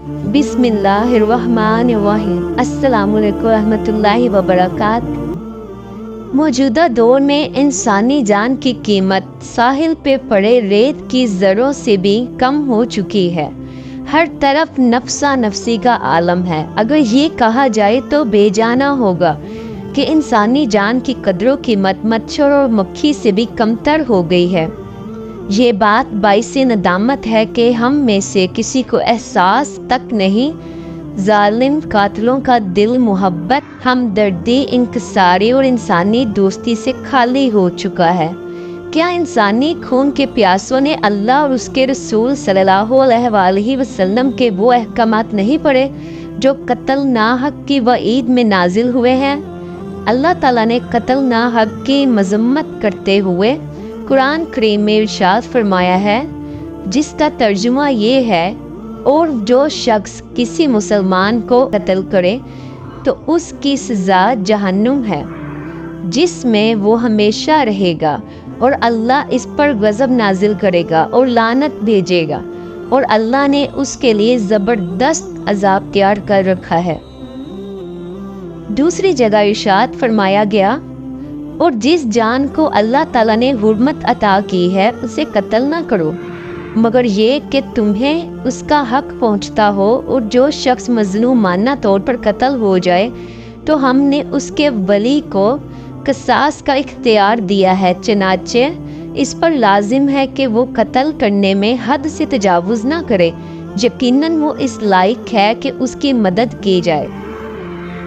बिस्मिल्लाहिर्रहमानिर्रहीम। अस्सलामुअलैकुम रहमतुल्लाहि व बरकातहू। मौजूदा दौर में इंसानी जान की कीमत साहिल पे पड़े रेत की ज़रों से भी कम हो चुकी है। हर तरफ नफ्सा नफसी का आलम है। अगर ये कहा जाए तो बेजाना होगा कि इंसानी जान की कदरों कीमत मच्छर और मक्खी से भी कमतर हो गई है। ये बात बाइसे नदामत है कि हम में से किसी को एहसास तक नहीं। जालिम कातिलों का दिल मोहब्बत, हमदर्दी, इंकसारी और इंसानी दोस्ती से खाली हो चुका है। क्या इंसानी खून के प्यासों ने अल्लाह और उसके रसूल सल्लल्लाहु अलैहि वसल्लम के वो अहकामात नहीं पढ़े जो कत्ल ना हक की वईद में नाजिल हुए हैं? अल्लाह ताला ने कत्ल ना हक की मजम्मत करते हुए कुरान करीम में इरशाद फरमाया है, जिसका तर्जुमा ये है, और जो शख्स किसी मुसलमान को कत्ल करे तो उसकी सज़ा जहन्नुम है, जिसमें वो हमेशा रहेगा, और अल्लाह इस पर गज़ब नाजिल करेगा और लानत भेजेगा, और अल्लाह ने उसके लिए ज़बरदस्त अजाब तैयार कर रखा है। दूसरी जगह इरशाद फरमाया गया, और जिस जान को अल्लाह ताला ने हुर्मत अता की है उसे कत्ल ना करो, मगर ये कि तुम्हें उसका हक पहुंचता हो, और जो शख्स मजलूमाना तौर पर कत्ल हो जाए तो हमने उसके वली को कसास का इख्तियार दिया है। चनाचे इस पर लाजिम है कि वो कत्ल करने में हद से तजावुज़ ना करे। यकीनन वो इस लायक है कि उसकी मदद की जाए।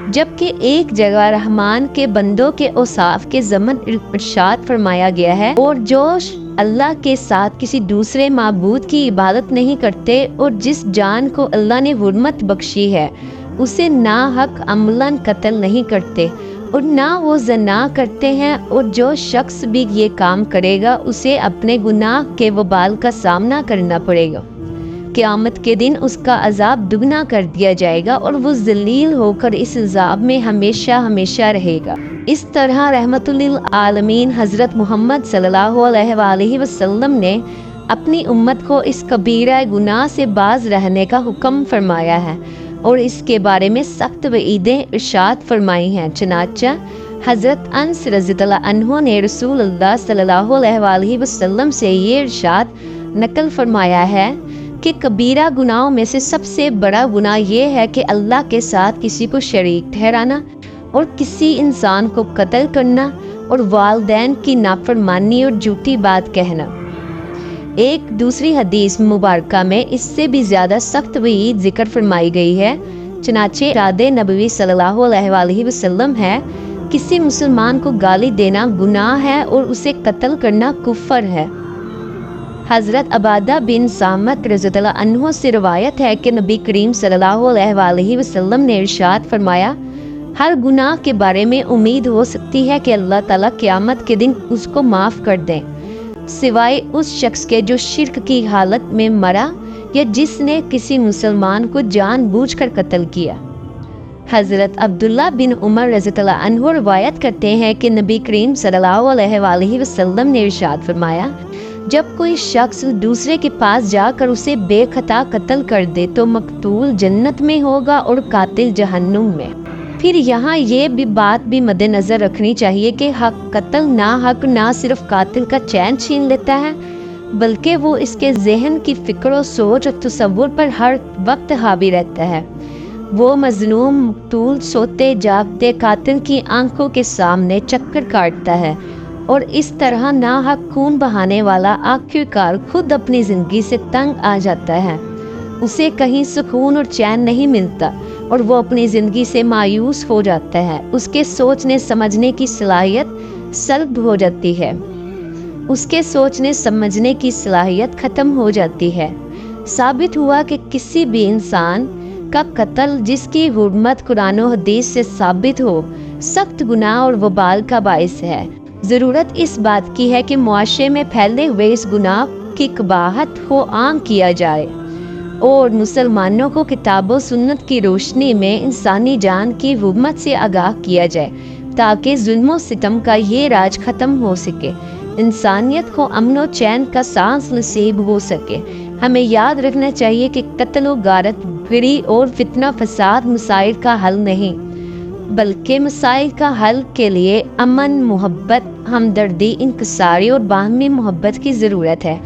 जबकि एक जगह रहमान के बंदों के औसाफ के ज़मन इरशाद फरमाया गया है, और जो अल्लाह के साथ किसी दूसरे माबूद की इबादत नहीं करते और जिस जान को अल्लाह ने हुर्मत बख्शी है उसे ना हक अमलन कत्ल नहीं करते और ना वो ज़ना करते हैं, और जो शख्स भी ये काम करेगा उसे अपने गुनाह के वबाल का सामना करना पड़ेगा। क़यामत के दिन उसका अजाब दुगना कर दिया जाएगा और वो ज़लील होकर इस अजाब में हमेशा हमेशा रहेगा। इस तरह रहमतुल आलमीन हज़रत मोहम्मद सल्लल्लाहु अलैहि वसल्लम ने अपनी उम्मत को इस कबीरा गुनाह से बाज रहने का हुक्म फरमाया है और इसके बारे में सख्त वईदें इरशाद फरमाई हैं। चनाचा हज़रत अनस रज़ियल्लाहु अन्हु ने रसूलुल्लाह सल्लल्लाहु अलैहि वसल्लम से ये इरशाद नकल फरमाया है कि कबीरा गुनाहों में से सबसे बड़ा गुनाह ये है कि अल्लाह के साथ किसी को शरीक ठहराना और किसी इंसान को कत्ल करना और वालिदैन की नाफरमानी और झूठी बात कहना। एक दूसरी हदीस मुबारका में इससे भी ज़्यादा सख्त वईद जिक्र फरमाई गई है। चनाचे इरशाद नबवी सल्लल्लाहु अलैहि वसल्लम है, किसी मुसलमान को गाली देना गुनाह है और उसे कत्ल करना कुफ्र है। हज़रत अबादा बिन सामत रज़ियल्लाहु अन्हु से रवायत है कि नबी करीम सल्लल्लाहु अलैहि वसल्लम ने इरशाद फरमाया, हर गुनाह के बारे में उम्मीद हो सकती है कि अल्लाह ताला क़यामत के दिन उसको माफ़ कर दें, सिवाय उस शख्स के जो शिर्क की हालत में मरा या जिसने किसी मुसलमान को जानबूझकर कत्ल किया। हज़रत अब्दुल्ला बिन उमर रज़ियल्लाहु अन्हु रवायत करते हैं कि नबी करीम सल्लल्लाहु अलैहि वसल्लम ने इरशाद फरमाया, जब कोई शख्स दूसरे के पास जाकर उसे बेखता कत्ल कर दे तो मकतूल जन्नत में होगा और कातिल जहन्नुम में। फिर यहाँ ये भी बात भी मद्देनज़र रखनी चाहिए कि हक कत्ल ना हक ना सिर्फ कातिल का चैन छीन लेता है, बल्कि वो इसके जहन की फ़िक्र और सोच और तसव्वुर पर हर वक्त हावी रहता है। वो मजलूम मकतूल सोते जागते कातिल की आंखों के सामने चक्कर काटता है और इस तरह ना हक खून बहाने वाला आखिरकार खुद अपनी ज़िंदगी से तंग आ जाता है। उसे कहीं सुकून और चैन नहीं मिलता और वो अपनी ज़िंदगी से मायूस हो जाता है। उसके सोचने समझने की सलाहियत सल्ब हो जाती है, उसके सोचने समझने की सलाहियत ख़त्म हो जाती है। साबित हुआ कि किसी भी इंसान का कत्ल जिसकी हुर्मत कुरान और हदीस से साबित हो सख्त गुनाह और वबाल का बाइस है। ज़रूरत इस बात की है कि मुआशरे में फैले हुए इस गुनाह की कबाहत को आम किया जाए और मुसलमानों को किताबों सुन्नत की रोशनी में इंसानी जान की हुर्मत से आगाह किया जाए, ताकि जुल्म सितम का ये राज ख़त्म हो सके, इंसानियत को अमन व चैन का सांस नसीब हो सके। हमें याद रखना चाहिए कि कत्ल व गारत, भिड़ी और फितना फसाद मसाइल का हल नहीं, बल्कि मसाइल का हल के लिए अमन, मोहब्बत, हमदर्दी, इंकसारी और बाहमी मोहब्बत की ज़रूरत है,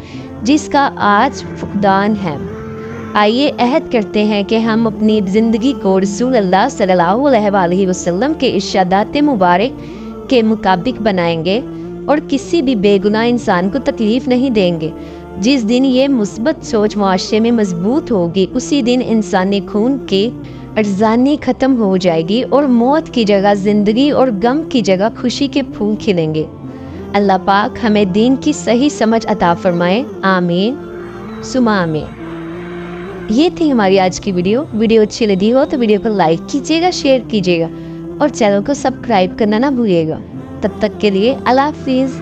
जिसका आज फुकदान है। आइए अहद करते हैं कि हम अपनी ज़िंदगी को रसूल अल्लाह सल्लल्लाहु अलैहि वसल्लम के इरशादात मुबारक के मुताबिक बनाएंगे और किसी भी बेगुनाह इंसान को तकलीफ़ नहीं देंगे। जिस दिन ये मुस्बत सोच मुआशरे में मजबूत होगी, उसी दिन इंसानी खून की अर्जानी ख़त्म हो जाएगी और मौत की जगह ज़िंदगी और गम की जगह खुशी के फूल खिलेंगे। अल्लाह पाक हमें दीन की सही समझ अता फरमाए। आमीन सुमा आमीन। ये थी हमारी आज की वीडियो अच्छी लगी हो तो वीडियो को लाइक कीजिएगा, शेयर कीजिएगा और चैनल को सब्सक्राइब करना ना भूलिएगा। तब तक के लिए अल्लाह हाफिज़।